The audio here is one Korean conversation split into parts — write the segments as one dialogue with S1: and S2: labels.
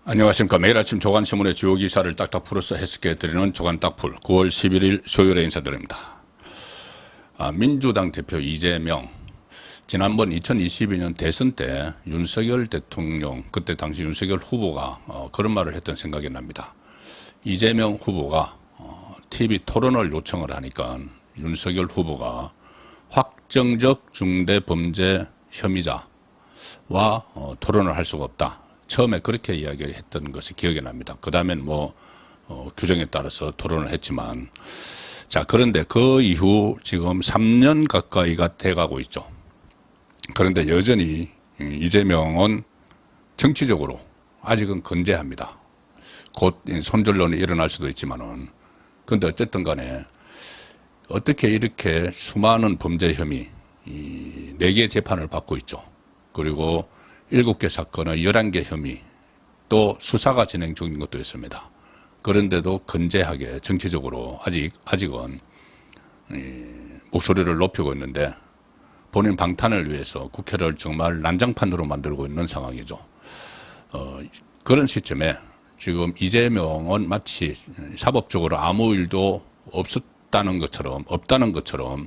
S1: 안녕하십니까. 매일 아침 조간신문의 주요 기사를 딱딱 풀어서 해석해드리는 조간딱풀 9월 11일 수요일에 인사드립니다. 민주당 대표 이재명, 지난번 2022년 대선 때 윤석열 대통령, 그때 당시 윤석열 후보가 그런 말을 했던 생각이 납니다. 이재명 후보가 TV 토론을 요청을 하니까 윤석열 후보가 확정적 중대범죄 혐의자와 토론을 할 수가 없다. 처음에 그렇게 이야기했던 것이 기억이 납니다. 그 다음엔 규정에 따라서 토론을 했지만, 자, 그런데 그 이후 지금 3년 가까이가 돼가고 있죠. 그런데 여전히 이재명은 정치적으로 아직은 건재합니다. 곧 손절론이 일어날 수도 있지만은, 근데 어쨌든 간에 어떻게 이렇게 수많은 범죄 혐의, 4개 재판을 받고 있죠. 그리고 7개 사건의 11개 혐의, 또 수사가 진행 중인 것도 있습니다. 그런데도 건재하게 정치적으로 아직은 목소리를 높이고 있는데 본인 방탄을 위해서 국회를 정말 난장판으로 만들고 있는 상황이죠. 그런 시점에 지금 이재명은 마치 사법적으로 아무 일도 없다는 것처럼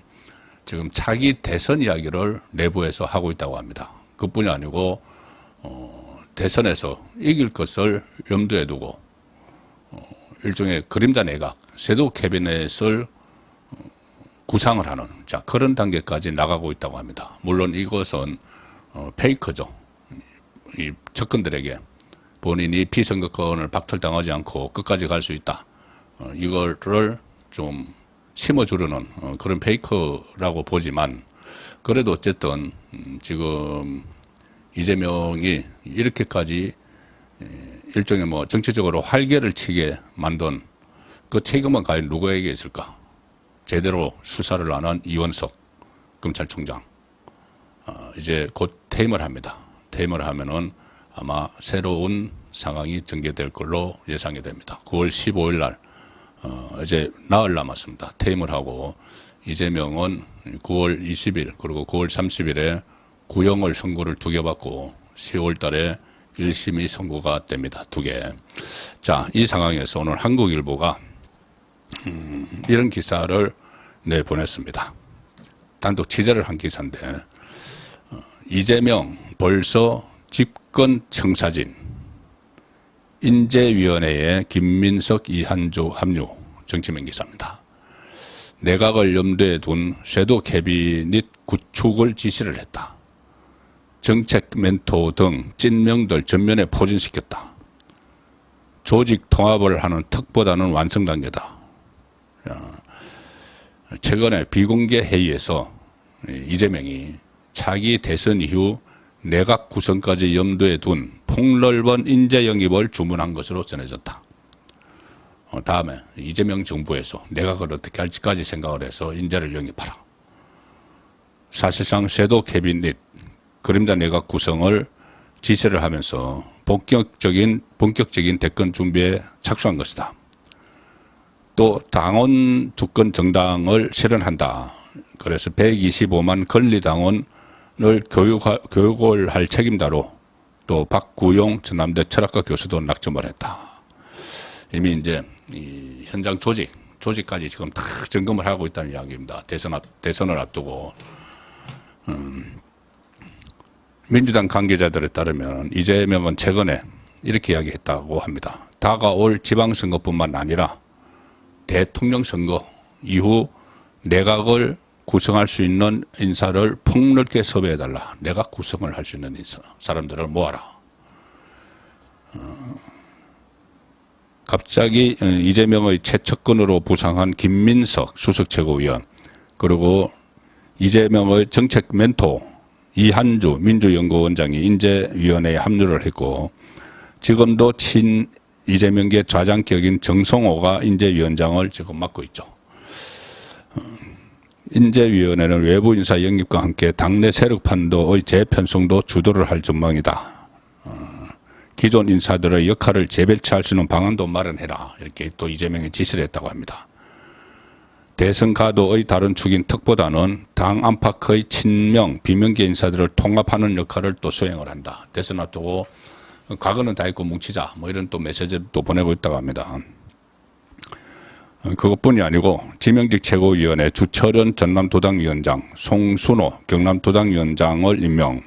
S1: 지금 자기 대선 이야기를 내부에서 하고 있다고 합니다. 그뿐이 아니고 대선에서 이길 것을 염두에 두고 일종의 그림자 내각, 섀도우 캐비넷을 구상을 하는 그런 단계까지 나가고 있다고 합니다. 물론 이것은 페이커죠. 이 측근들에게 본인이 피선거권을 박탈당하지 않고 끝까지 갈 수 있다. 이거를 좀 심어주려는 그런 페이커라고 보지만, 그래도 어쨌든 지금 이재명이 이렇게까지 일종의 정치적으로 활개를 치게 만든 그 책임은 과연 누구에게 있을까? 제대로 수사를 안 한 이원석 검찰총장, 이제 곧 퇴임을 합니다. 퇴임을 하면은 아마 새로운 상황이 전개될 걸로 예상이 됩니다. 9월 15일 날 이제 나흘 남았습니다. 퇴임을 하고 이재명은 9월 20일 그리고 9월 30일에 구형을 선고를 2개 받고 10월 달에 1심이 선고가 됩니다. 2개. 자, 이 상황에서 오늘 한국일보가 이런 기사를 내보냈습니다. 단독 취재를 한 기사인데, 이재명 벌써 집권 청사진, 인재위원회에 김민석, 이한조 합류, 정치면 기사입니다. 내각을 염두에 둔 섀도우 캐비닛 구축을 지시를 했다. 정책 멘토 등 찐명들 전면에 포진시켰다. 조직 통합을 하는 턱보다는 완성 단계다. 최근에 비공개 회의에서 이재명이 자기 대선 이후 내각 구성까지 염두에 둔 폭넓은 인재 영입을 주문한 것으로 전해졌다. 다음에 이재명 정부에서 내각을 어떻게 할지까지 생각을 해서 인재를 영입하라. 사실상 섀도우 캐비닛, 그림자 내각 구성을 지시를 하면서 본격적인 대권 준비에 착수한 것이다. 또 당원 주권 정당을 실현한다. 그래서 125만 권리당원을 교육을 할 책임자로 또 박구용 전남대 철학과 교수도 낙점을 했다. 이미 이제 이 현장 조직까지 지금 다 점검을 하고 있다는 이야기입니다. 대선을 앞두고. 민주당 관계자들에 따르면 이재명은 최근에 이렇게 이야기했다고 합니다. 다가올 지방선거뿐만 아니라 대통령 선거 이후 내각을 구성할 수 있는 인사를 폭넓게 섭외해달라. 내각 구성을 할 수 있는 사람들을 모아라. 갑자기 이재명의 최측근으로 부상한 김민석 수석 최고위원, 그리고 이재명의 정책 멘토 이한주 민주연구원장이 인재위원회에 합류를 했고, 지금도 친 이재명계 좌장격인 정성호가 인재위원장을 지금 맡고 있죠. 인재위원회는 외부 인사 영입과 함께 당내 세력판도의 재편성도 주도를 할 전망이다. 기존 인사들의 역할을 재배치할 수 있는 방안도 마련해라. 이렇게 또 이재명이 지시를 했다고 합니다. 대선 가도의 다른 축인 특보다는 당 안팎의 친명, 비명계 인사들을 통합하는 역할을 또 수행을 한다. 대선 앞두고 과거는 다 있고 뭉치자 뭐 이런 또 메시지를 또 보내고 있다고 합니다. 그것뿐이 아니고 지명직 최고위원회 주철원 전남도당위원장, 송순호 경남도당위원장을 임명.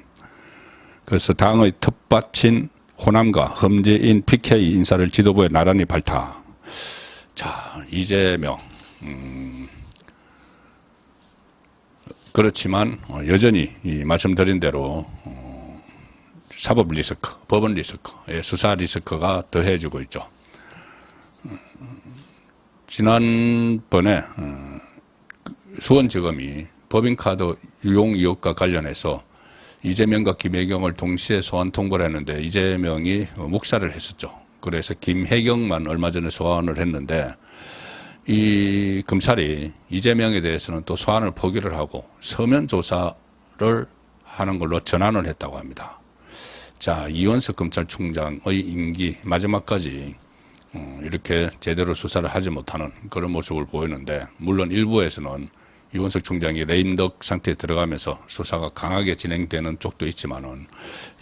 S1: 그래서 당의 텃밭인 호남과 험지인 PK 인사를 지도부에 나란히 발탁. 자, 이재명. 그렇지만 여전히 말씀드린 대로 사법 리스크, 법원 리스크, 수사 리스크가 더해지고 있죠. 지난번에 수원지검이 법인카드 유용 의혹과 관련해서 이재명과 김혜경을 동시에 소환 통보를 했는데 이재명이 묵살을 했었죠. 그래서 김혜경만 얼마 전에 소환을 했는데 이 검찰이 이재명에 대해서는 또 소환을 포기를 하고 서면 조사를 하는 걸로 전환을 했다고 합니다. 자, 이원석 검찰총장의 임기 마지막까지 이렇게 제대로 수사를 하지 못하는 그런 모습을 보이는데, 물론 일부에서는 이원석 총장이 레임덕 상태에 들어가면서 수사가 강하게 진행되는 쪽도 있지만은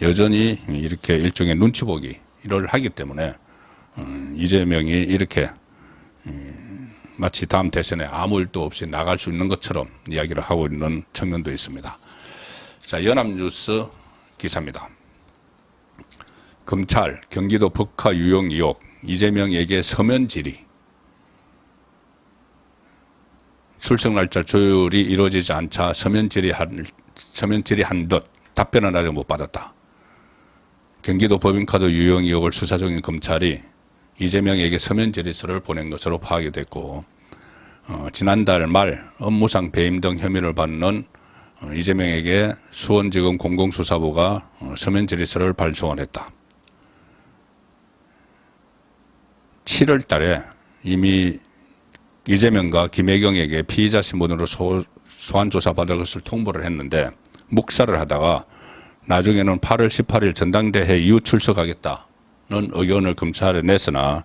S1: 여전히 이렇게 일종의 눈치 보기를 하기 때문에 이재명이 이렇게 마치 다음 대선에 아무 일도 없이 나갈 수 있는 것처럼 이야기를 하고 있는 측면도 있습니다. 자, 연합뉴스 기사입니다. 검찰 경기도 법카 유용 의혹 이재명에게 서면 질의. 출석 날짜 조율이 이루어지지 않자 서면 질의한 듯 답변은 아직 못 받았다. 경기도 법인카드 유용 의혹을 수사 중인 검찰이 이재명에게 서면 질의서를 보낸 것으로 파악이 됐고, 지난달 말 업무상 배임 등 혐의를 받는 이재명에게 수원지검 공공수사부가 서면 질의서를 발송을 했다. 7월 달에 이미 이재명과 김혜경에게 피의자 신분으로 소환조사 받을 것을 통보를 했는데 묵살을 하다가 나중에는 8월 18일 전당대회 이후 출석하겠다는 의견을 검찰에 냈으나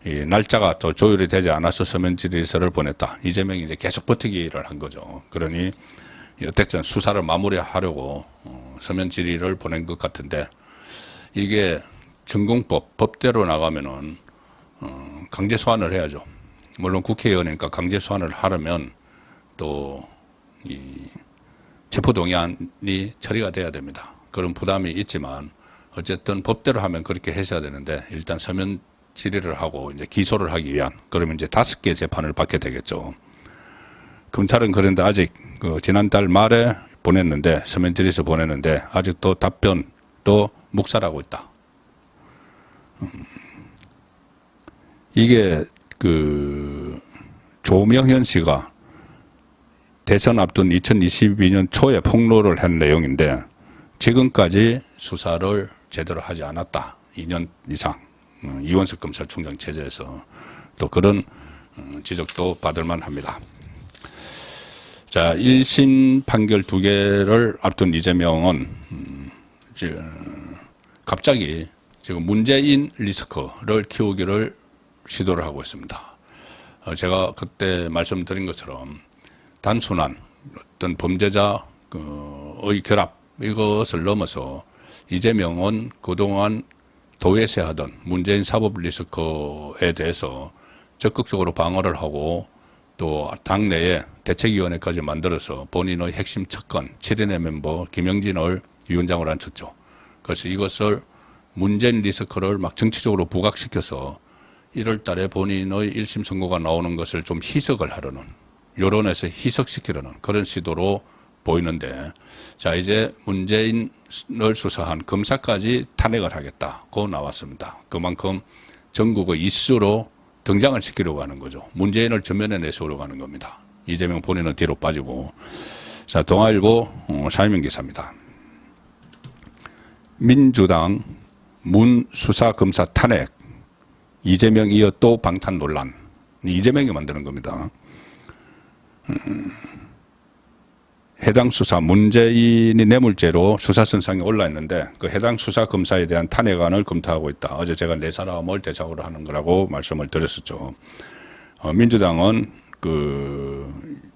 S1: 이 날짜가 또 조율이 되지 않아서 서면 질의서를 보냈다. 이재명이 이제 계속 버티기를 한 거죠. 그러니 어쨌든 수사를 마무리하려고 서면 질의를 보낸 것 같은데, 이게 전공법 법대로 나가면은 강제 소환을 해야죠. 물론 국회의원이니까 강제 소환을 하려면 또 이 체포동의안이 처리가 돼야 됩니다. 그런 부담이 있지만 어쨌든 법대로 하면 그렇게 했어야 되는데, 일단 서면 질의를 하고 이제 기소를 하기 위한, 그러면 이제 5개 재판을 받게 되겠죠. 검찰은 그런데 아직 지난달 말에 보냈는데, 서면 질의서 보냈는데 아직도 답변도 묵살하고 있다. 이게 조명현 씨가 대선 앞둔 2022년 초에 폭로를 한 내용인데 지금까지 수사를 제대로 하지 않았다. 2년 이상 이원석 검찰총장 체제에서 또 그런 지적도 받을 만합니다. 자, 1심 판결 2개를 앞둔 이재명은 갑자기 지금 문재인 리스크를 키우기를 시도를 하고 있습니다. 제가 그때 말씀드린 것처럼 단순한 어떤 범죄자의 결합, 이것을 넘어서 이재명은 그동안 도외세하던 문재인 사법 리스크에 대해서 적극적으로 방어를 하고 또 당내에 대책위원회까지 만들어서 본인의 핵심 척건 7인의 멤버 김영진을 위원장으로 앉혔죠. 그래서 이것을 문재인 리스크를 막 정치적으로 부각시켜서 1월 달에 본인의 1심 선고가 나오는 것을 좀 희석을 하려는, 여론에서 희석시키려는 그런 시도로 보이는데, 자, 이제 문재인을 수사한 검사까지 탄핵을 하겠다고 나왔습니다. 그만큼 전국의 이슈로 등장을 시키려고 하는 거죠. 문재인을 전면에 내세우려고 하는 겁니다. 이재명 본인은 뒤로 빠지고. 자, 동아일보 사회면 기사입니다. 민주당 문 수사검사 탄핵, 이재명 이어 또 방탄 논란. 이재명이 만드는 겁니다. 해당 수사, 문재인이 뇌물죄로 수사선상에 올라 있는데 그 해당 수사검사에 대한 탄핵안을 검토하고 있다. 어제 제가 4사람을 대상으로 하는 거라고 말씀을 드렸었죠. 민주당은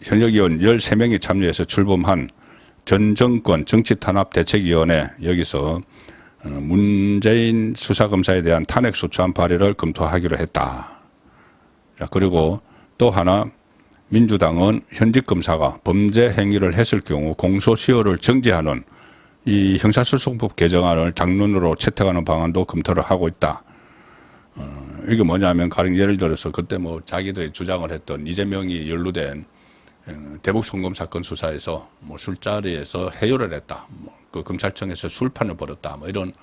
S1: 현역 의원 13명이 참여해서 출범한 전 정권 정치탄압대책위원회, 여기서 문재인 수사검사에 대한 탄핵소추안 발의를 검토하기로 했다. 자, 그리고 또 하나, 민주당은 현직 검사가 범죄 행위를 했을 경우 공소시효를 정지하는 이 형사소송법 개정안을 장문으로 채택하는 방안도 검토를 하고 있다. 이게 뭐냐면 가령 예를 들어서 그때 뭐 자기들이 주장을 했던 이재명이 연루된 대북 송금 사건 수사에서 뭐 술자리에서 해요를 했다. 뭐 그 검찰청에서 술판을 벌였다. 뭐 이런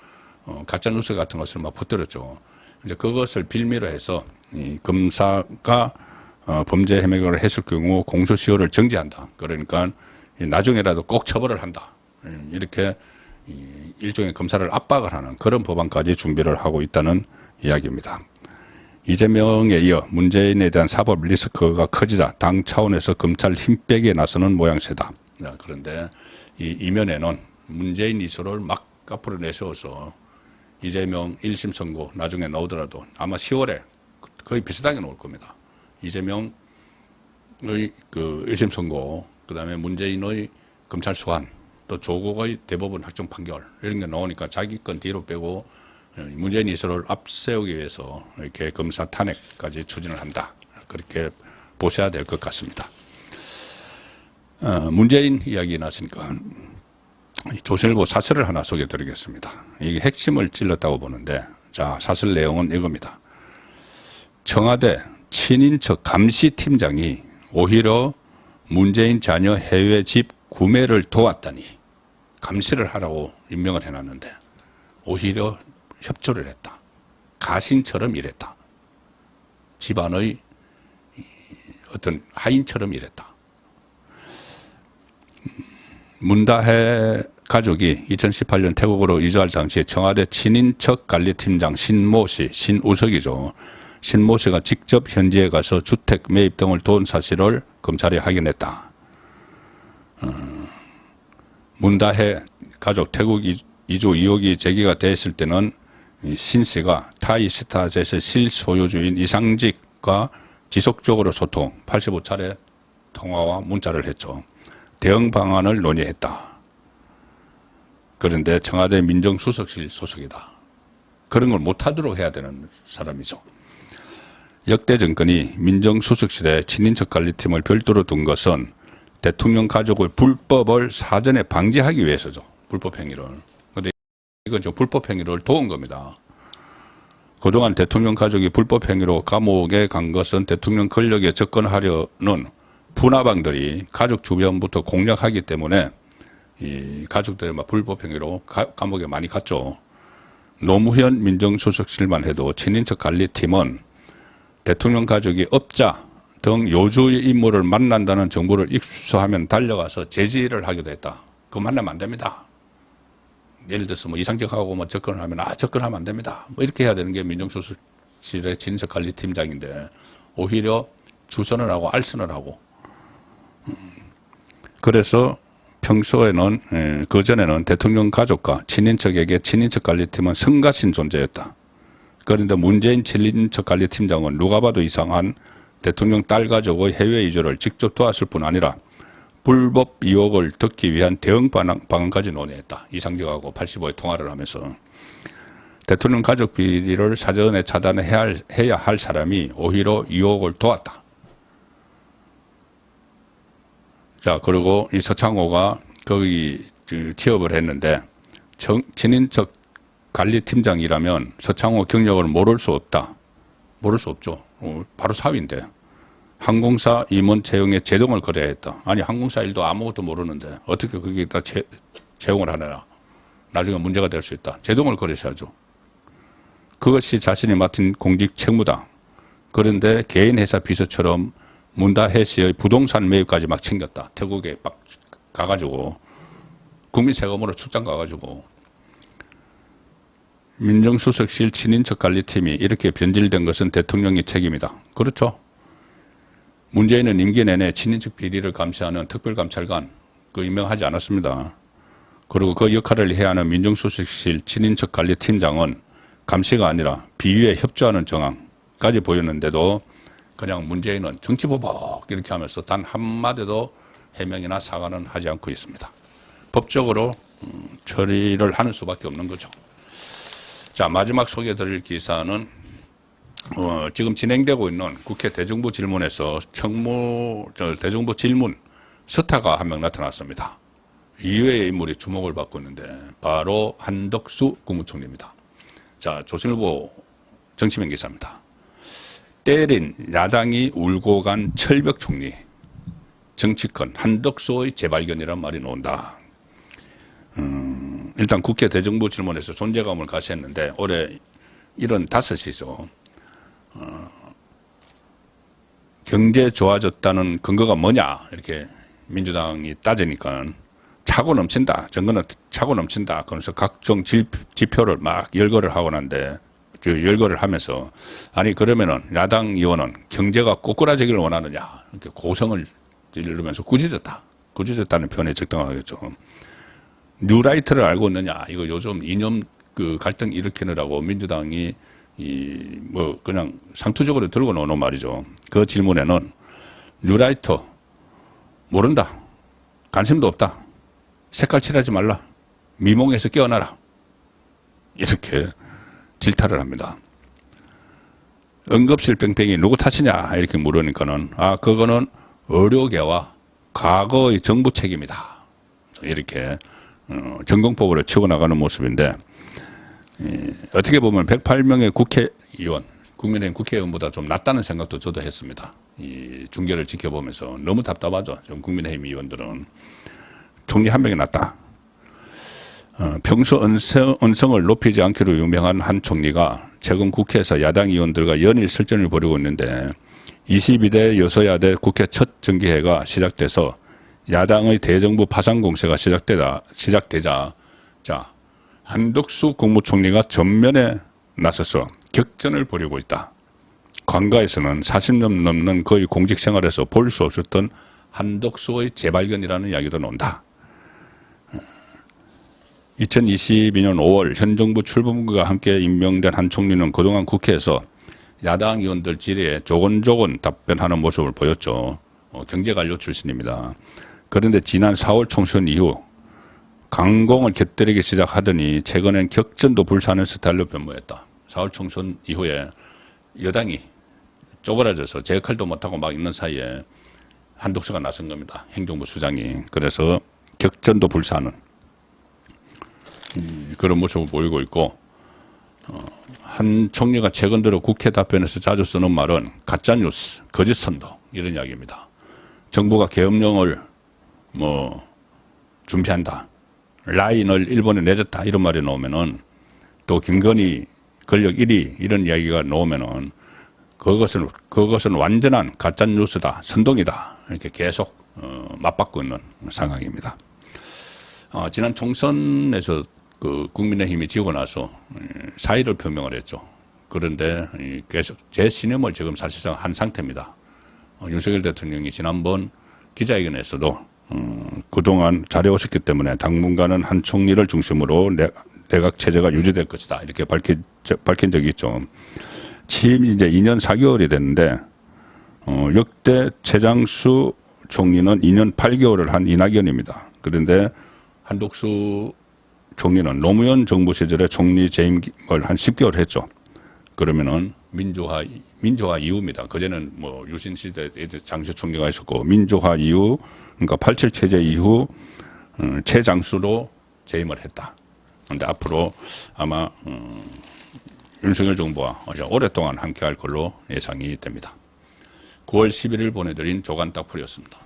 S1: 가짜 뉴스 같은 것을 막 퍼뜨렸죠. 이제 그것을 빌미로 해서 이 검사가 범죄 행위를 했을 경우 공소시효를 정지한다. 그러니까 나중에라도 꼭 처벌을 한다. 이렇게 일종의 검사를 압박을 하는 그런 법안까지 준비를 하고 있다는 이야기입니다. 이재명에 이어 문재인에 대한 사법 리스크가 커지자 당 차원에서 검찰 힘 빼기에 나서는 모양새다. 그런데 이 이면에는 문재인 이슈를 막 앞으로 내세워서 이재명 1심 선고 나중에 나오더라도 아마 10월에 거의 비슷하게 나올 겁니다. 이재명의 그 1심 선고, 그 다음에 문재인의 검찰 소환, 또 조국의 대법원 확정 판결 이런 게 나오니까 자기 건 뒤로 빼고 문재인 이슈를 앞세우기 위해서 이렇게 검사 탄핵까지 추진을 한다. 그렇게 보셔야 될 것 같습니다. 문재인 이야기 나왔으니까 조선일보 사설을 하나 소개해드리겠습니다. 이게 핵심을 찔렀다고 보는데, 자, 사설 내용은 이겁니다. 청와대 친인척 감시팀장이 오히려 문재인 자녀 해외 집 구매를 도왔다니 감시를 하라고 임명을 해놨는데 오히려 협조를 했다. 가신처럼 일했다. 집안의 어떤 하인처럼 일했다. 문다혜 가족이 2018년 태국으로 이주할 당시에 청와대 친인척 관리팀장 신모 씨, 신우석이죠. 신모 씨가 직접 현지에 가서 주택 매입 등을 도운 사실을 검찰이 확인했다. 문다혜 가족 태국 이주 의혹이 제기가 됐을 때는 신 씨가 타이스타젯의 실소유주인 이상직과 지속적으로 소통, 85차례 통화와 문자를 했죠. 대응 방안을 논의했다. 그런데 청와대 민정수석실 소속이다. 그런 걸 못하도록 해야 되는 사람이죠. 역대 정권이 민정수석실에 친인척 관리팀을 별도로 둔 것은 대통령 가족의 불법을 사전에 방지하기 위해서죠. 불법 행위를. 그런데 이건 좀 불법 행위를 도운 겁니다. 그동안 대통령 가족이 불법 행위로 감옥에 간 것은 대통령 권력에 접근하려는 분화방들이 가족 주변부터 공략하기 때문에 이 가족들이 막 불법 행위로 감옥에 많이 갔죠. 노무현 민정수석실만 해도 친인척 관리팀은 대통령 가족이 업자 등 요주의 인물을 만난다는 정보를 입수하면 달려가서 제지를 하기도 했다. 그거 만나면 안 됩니다. 예를 들어서 뭐 이상적하고 뭐 접근을 하면 접근하면 안 됩니다. 뭐 이렇게 해야 되는 게 민정수석실의 친인척 관리팀장인데 오히려 주선을 하고 알선을 하고 그래서 평소에는 그전에는 대통령 가족과 친인척에게 친인척 관리팀은 성가신 존재였다. 그런데 문재인 친인척 관리팀장은 누가 봐도 이상한 대통령 딸 가족의 해외 이주를 직접 도왔을 뿐 아니라 불법 유혹을 듣기 위한 대응 방안까지 논의했다. 이상적하고 85회 통화를 하면서 대통령 가족 비리를 사전에 차단해야 할 사람이 오히려 유혹을 도왔다. 자, 그리고 이 서창호가 거기 취업을 했는데 친인척 관리팀장이라면 서창호 경력을 모를 수 없다. 모를 수 없죠. 바로 사위인데. 항공사 임원 채용에 제동을 걸어야 했다. 아니, 항공사 일도 아무것도 모르는데 어떻게 거기다 채용을 하느냐. 나중에 문제가 될 수 있다. 제동을 걸으셔야죠. 그것이 자신이 맡은 공직 책무다. 그런데 개인 회사 비서처럼 문다혜 씨의 부동산 매입까지 막 챙겼다. 태국에 막 가가지고 국민 세금으로 출장 가가지고 민정수석실 친인척 관리팀이 이렇게 변질된 것은 대통령이 책임이다. 그렇죠. 문재인은 임기 내내 친인척 비리를 감시하는 특별감찰관 임명하지 않았습니다. 그리고 그 역할을 해야 하는 민정수석실 친인척 관리팀장은 감시가 아니라 비위에 협조하는 정황까지 보였는데도 그냥 문재인은 정치보복 이렇게 하면서 단 한마디도 해명이나 사과는 하지 않고 있습니다. 법적으로 처리를 하는 수밖에 없는 거죠. 자, 마지막 소개해드릴 기사는 지금 진행되고 있는 국회 대정부 질문에서 대정부 질문 스타가 한 명 나타났습니다. 이외의 인물이 주목을 받고 있는데 바로 한덕수 국무총리입니다. 자, 조선일보 정치면 기사입니다. 때린 야당이 울고 간 철벽 총리, 정치권 한덕수의 재발견이란 말이 나온다. 일단 국회 대정부 질문에서 존재감을 가시했는데 올해 75이죠. 경제 좋아졌다는 근거가 뭐냐 이렇게 민주당이 따지니까 차고 넘친다. 정거는 차고 넘친다. 그래서 각종 지표를 막 열거를 하고 난데 열거를 하면서 아니 그러면은 야당 의원은 경제가 꼬꾸라지기를 원하느냐 이렇게 고성을 지르면서 꾸짖었다는 표현이 적당하겠죠. 뉴라이트를 알고 있느냐 이거 요즘 이념 그 갈등 일으키느라고 민주당이 그냥 상투적으로 들고 나오는 말이죠. 그 질문에는 뉴라이트 모른다. 관심도 없다. 색깔 칠하지 말라. 미몽에서 깨어나라. 이렇게 질타를 합니다. 응급실 뺑뺑이 누구 탓이냐 이렇게 물으니까는 그거는 의료계와 과거의 정부 책임이다. 이렇게 전공법으로 치고 나가는 모습인데 어떻게 보면 108명의 국회의원, 국민의힘 국회의원보다 좀 낫다는 생각도 저도 했습니다. 이 중계를 지켜보면서 너무 답답하죠. 좀 국민의힘 의원들은 총리 한 명이 낫다. 평소 언성을 높이지 않기로 유명한 한 총리가 최근 국회에서 야당 의원들과 연일 설전을 벌이고 있는데 22대 여소야대 국회 첫 정기회가 시작돼서 야당의 대정부 파상 공세가 시작되자 한덕수 국무총리가 전면에 나서서 격전을 벌이고 있다. 관가에서는 40년 넘는 거의 공직 생활에서 볼 수 없었던 한덕수의 재발견이라는 이야기도 나온다. 2022년 5월 현 정부 출범과 함께 임명된 한 총리는 그동안 국회에서 야당 의원들 질의에 조곤조곤 답변하는 모습을 보였죠. 경제관료 출신입니다. 그런데 지난 4월 총선 이후 강공을 곁들이기 시작하더니 최근엔 격전도 불사하는 스타일로 변모했다. 4월 총선 이후에 여당이 쪼그라져서 제 역할도 못하고 막 있는 사이에 한덕수가 나선 겁니다. 행정부 수장이. 그래서 격전도 불사하는 그런 모습을 보이고 있고 한 총리가 최근 들어 국회 답변에서 자주 쓰는 말은 가짜뉴스, 거짓선도 이런 이야기입니다. 정부가 계엄령을 준비한다. 라인을 일본에 내줬다. 이런 말이 나오면은 또 김건희 권력 1위 이런 이야기가 나오면은 그것은 완전한 가짜뉴스다. 선동이다. 이렇게 계속 맞받고 있는 상황입니다. 지난 총선에서 그 국민의힘이 지고 나서 사의를 표명을 했죠. 그런데 계속 재신임을 지금 사실상 한 상태입니다. 윤석열 대통령이 지난번 기자회견에서도 그동안 잘해오셨기 때문에 당분간은 한 총리를 중심으로 내각 체제가 유지될 것이다. 이렇게 밝힌 적이 있죠. 취임 이제 2년 4개월이 됐는데 역대 최장수 총리는 2년 8개월을 한 이낙연입니다. 그런데 한덕수 총리는 노무현 정부 시절에 총리 재임을 한 10개월 했죠. 그러면은 민주화 이후입니다. 그제는 유신 시대에 장시 총리가 있었고 민주화 이후 그러니까 87 체제 이후 최장수로 재임을 했다. 그런데 앞으로 아마 윤석열 정부와 아주 오랫동안 함께할 걸로 예상이 됩니다. 9월 11일 보내드린 조간 딱풀이었습니다.